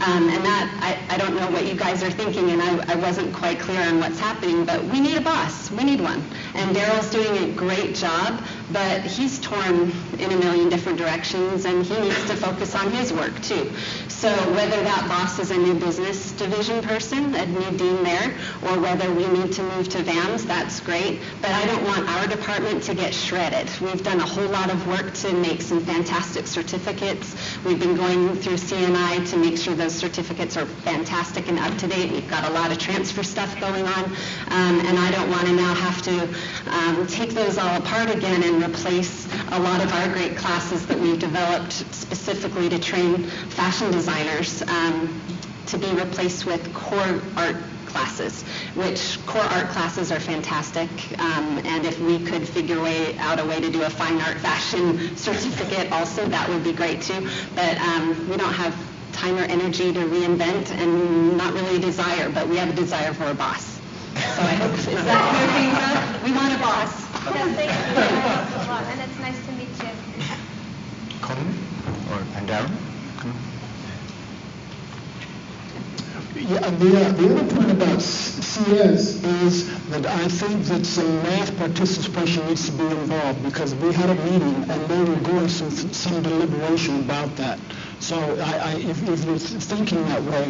And that, I don't know what you guys are thinking, and I wasn't quite clear on what's happening, but we need a boss. We need one. And Daryl's doing a great job, but he's torn in a million different directions, and he needs to focus on his work, too. So whether that boss is a new business division person, a new dean there, or whether we need to move to VAMS, that's great. But I don't want our department to get shredded. We've done a whole lot of work to make some fantastic certificates. We've been going through CNI to make sure those certificates are fantastic and up to date. We've got a lot of transfer stuff going on, and I don't want to now have to take those all apart again and replace a lot of our great classes that we've developed specifically to train fashion designers to be replaced with core art classes, which core art classes are fantastic, and if we could figure out a way to do a fine art fashion certificate also, that would be great too, but we don't have time or energy to reinvent, and not really a desire, but we have a desire for a boss. So I hope, is that clear, we want a boss.
Yeah, thank you. That helps a lot, and it's nice to meet you.
Colin and Darren?
Yeah, the other point about CS is that I think that some math participation needs to be involved, because we had a meeting and they were going some deliberation about that. So if you're thinking that way,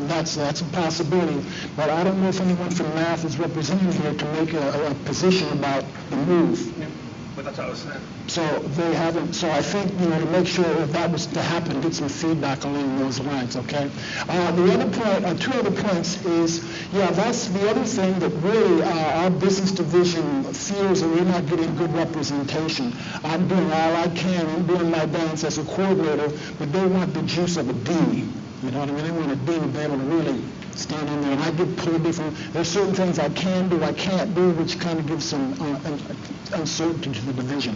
that's a possibility. But I don't know if anyone from math is represented here to make a position about the move.
But that's what I was saying.
So they haven't. So I think to make sure if that was to happen, get some feedback along those lines. Okay. The other point, two other points is, that's the other thing that really our business division feels that we're not getting good representation. I'm doing all I can. I'm doing my dance as a coordinator, but they want the juice of a D. You know what I mean? They want a D to be able to really stand in there, and I get pulled different. There's certain things I can do, I can't do, which kind of gives some uncertainty to the division.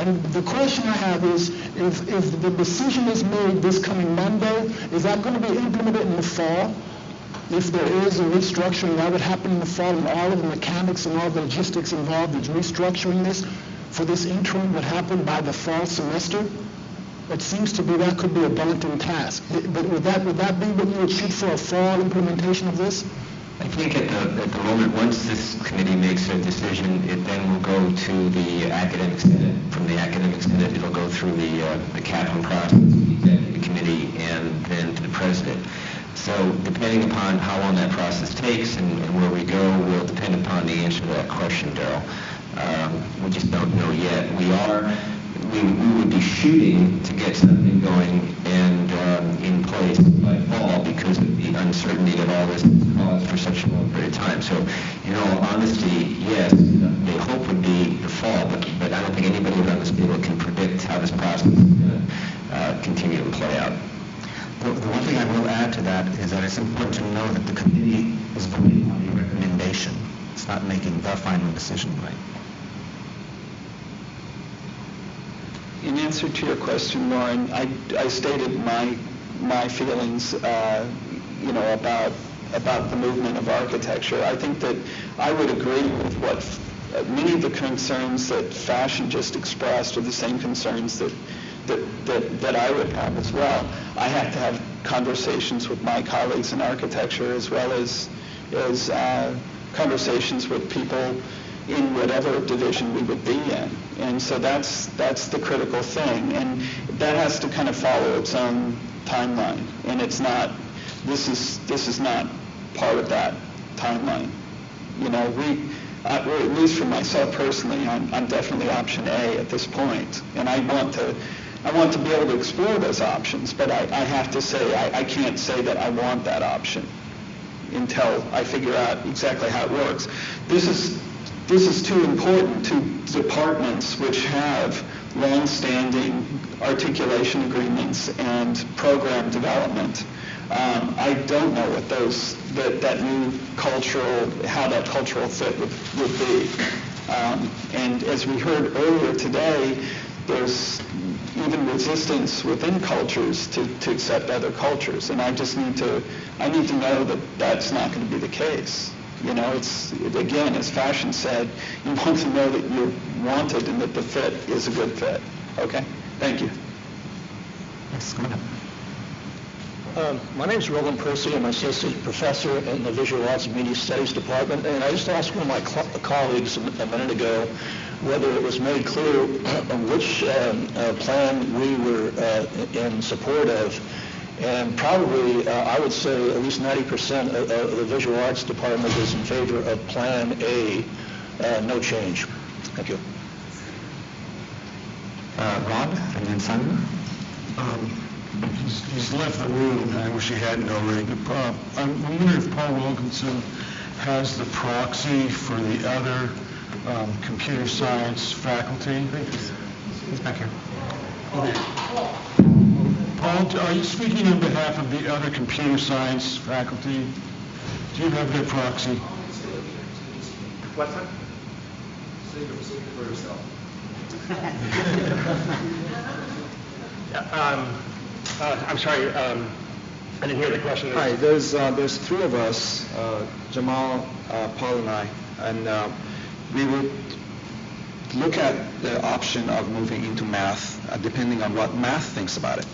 And the question I have is, if the decision is made this coming Monday, is that going to be implemented in the fall? If there is a restructuring, that would happen in the fall, and all of the mechanics and all the logistics involved in restructuring this for this interim would happen by the fall semester? It seems to be that could be a daunting task. But would that be what you would shoot for, a fall implementation of this?
I think at the moment, once this committee makes a decision, it then will go to the academic senate. From the academic senate, it'll go through the capital process, the executive committee, and then to the president. So depending upon how long that process takes and where we go will depend upon the answer to that question, Daryl. We just don't know yet. We would be shooting to get something going and in place by fall, because of the uncertainty that all this caused for such a long period of time. So, in all honesty, yes, the hope would be the fall, but I don't think anybody around this table can predict how this process is going to continue to play out.
The one thing I will add to that is that it's important to know that the committee is voting on a recommendation. It's not making the final decision, right?
In answer to your question, Lauren, I stated my feelings, about the movement of architecture. I think that I would agree with what many of the concerns that Fashion just expressed are the same concerns that I would have as well. I have to have conversations with my colleagues in architecture, as well as conversations with people in whatever division we would be in. And so that's the critical thing, and that has to kind of follow its own timeline, and this is not part of that timeline. At least for myself personally, I'm definitely option A at this point, and I want to be able to explore those options, but I have to say I can't say that I want that option until I figure out exactly how it works. This is too important to departments which have long-standing articulation agreements and program development. I don't know what that new how that cultural fit would be. And as we heard earlier today, there's even resistance within cultures to accept other cultures, and I need to know that that's not going to be the case. It's, again, as Fashion said, you want to know that you're wanted and that the fit is a good fit. Okay? Thank you.
Yes, come on up.
My name is Roland Percy. I'm an associate professor in the Visual Arts and Media Studies Department, and I just asked one of my colleagues a minute ago whether it was made clear on which plan we were in support of. And probably, I would say at least 90% of the Visual Arts Department is in favor of Plan A, no change. Thank you.
Rod, and then Simon.
He's left the room. I wish he hadn't already. But I'm wondering if Paul Wilkinson has the proxy for the other computer science faculty.
He's back here.
Paul, are you speaking on behalf of the other computer science faculty? Do you have their proxy?
What's that?
Speak for yourself.
I'm sorry, I didn't hear the question.
Hi, there's three of us, Jamal, Paul, and I, and we would look at the option of moving into math, depending on what math thinks about it.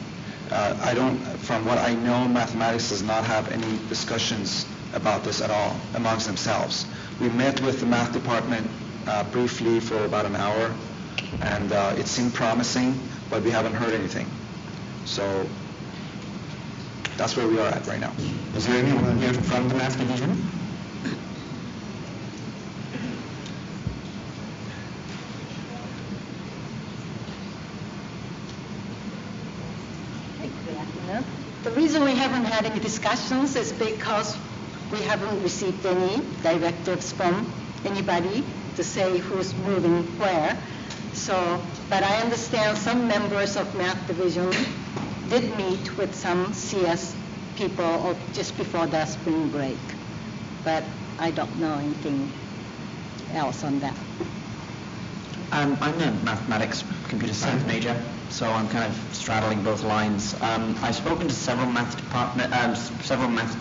From what I know, mathematics does not have any discussions about this at all amongst themselves. We met with the math department briefly for about an hour, and it seemed promising, but we haven't heard anything. So that's where we are at right now.
Is there anyone here from the math division?
The reason we haven't had any discussions is because we haven't received any directives from anybody to say who's moving where. So, but I understand some members of math division did meet with some CS people just before the spring break, but I don't know anything else on that.
I'm a mathematics computer science major, so I'm kind of straddling both lines. I've spoken to several math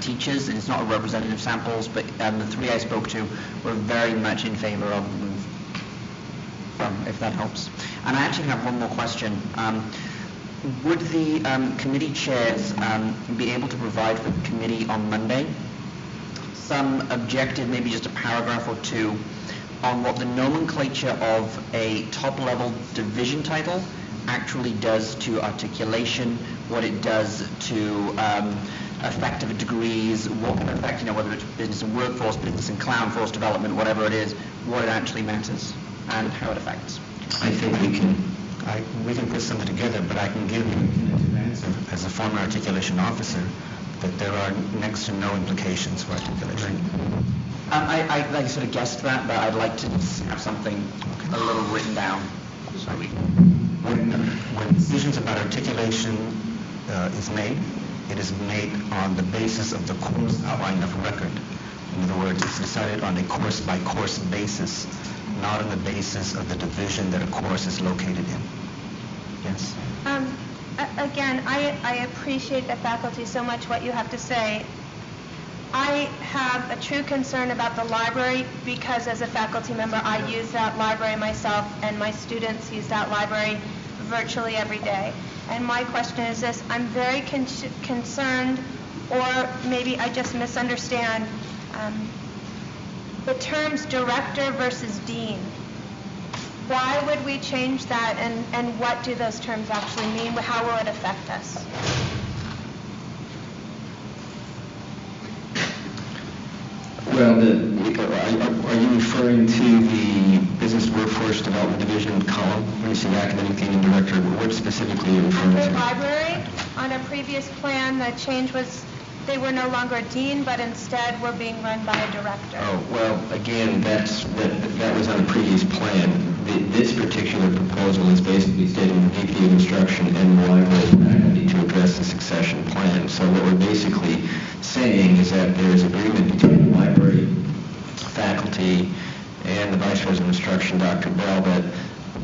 teachers, and it's not a representative samples, but the three I spoke to were very much in favor of the move, if that helps. And I actually have one more question. Would the committee chairs be able to provide for the committee on Monday some objective, maybe just a paragraph or two, on what the nomenclature of a top-level division title actually does to articulation, what it does to effective degrees, what can affect, whether it's business and workforce, business and cloud force development, whatever it is, what it actually matters and how it affects.
I think we can put something together, but I can give you an answer as a former articulation officer that there are next to no implications for articulation.
I sort of guessed that, but I'd like to just have something a little written down.
When decisions about articulation is made, it is made on the basis of the course outline of record. In other words, it's decided on a course-by-course basis, not on the basis of the division that a course is located in. Yes?
Again, I appreciate the faculty so much what you have to say. I have a true concern about the library because as a faculty member, I use that library myself and my students use that library virtually every day. And my question is this, I'm very concerned, or maybe I just misunderstand, the terms director versus dean. Why would we change that, and what do those terms actually mean? How will it affect us?
Well, are you referring to the Business Workforce Development Division column when you say academic dean and director? What specifically are you referring to?
The library, on a previous plan, the change was they were no longer a dean, but instead were being run by a director.
Oh, well, again, that was on a previous plan. This particular proposal is basically stating the VP of Instruction and the library faculty to address the succession plan. So what we're basically saying is that there is agreement between the library faculty and the Vice President of Instruction, Dr. Bell, that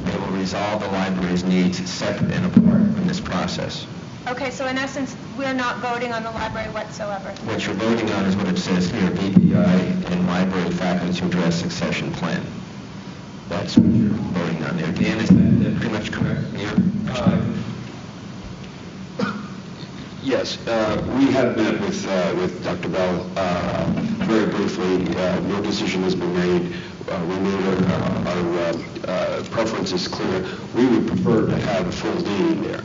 they will resolve the library's needs separate and apart from this process.
Okay, so in essence, we're not voting on the library whatsoever.
What you're voting on is what it says here, VPI and library faculty to address succession plan. That's what you're voting on there. Dan, is that pretty much correct?
Yes, we have met with Dr. Bell very briefly. No decision has been made. We made our preferences clear. We would prefer to have a full dean there.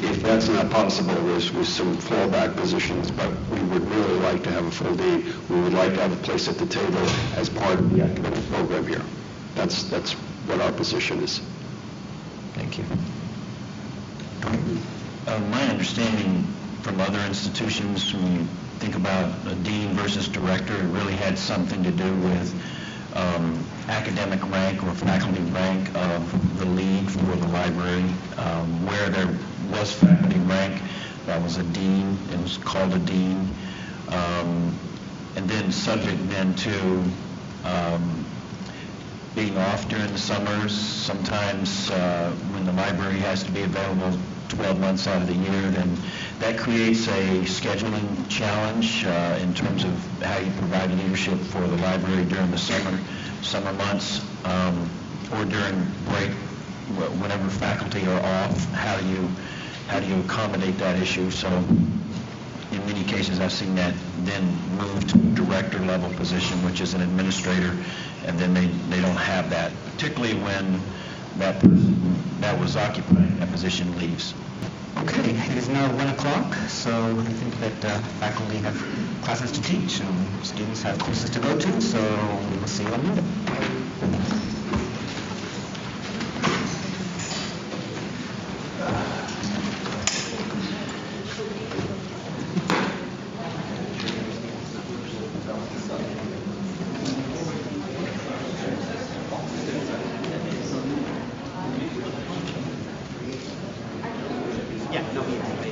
If that's not possible, with some fallback positions, but we would really like to have a full dean. We would like to have a place at the table as part of the academic program here. That's what our position is.
Thank you.
My understanding from other institutions, when you think about a dean versus director, it really had something to do with academic rank or faculty rank of the lead for the library. Where there was faculty rank, that was a dean, it was called a dean. And then subject then to being off during the summers, sometimes when the library has to be available 12 months out of the year, then that creates a scheduling challenge in terms of how you provide leadership for the library during the summer months or during break, whenever faculty are off. How do you how do you accommodate that issue? So in many cases, I've seen that then move to director level position, which is an administrator, and then they don't have that, particularly when that person that was occupying that position leaves.
Okay, it is now 1 o'clock, so I think that faculty have classes to teach and students have courses to go to, so we will see you on Monday. Yeah, no,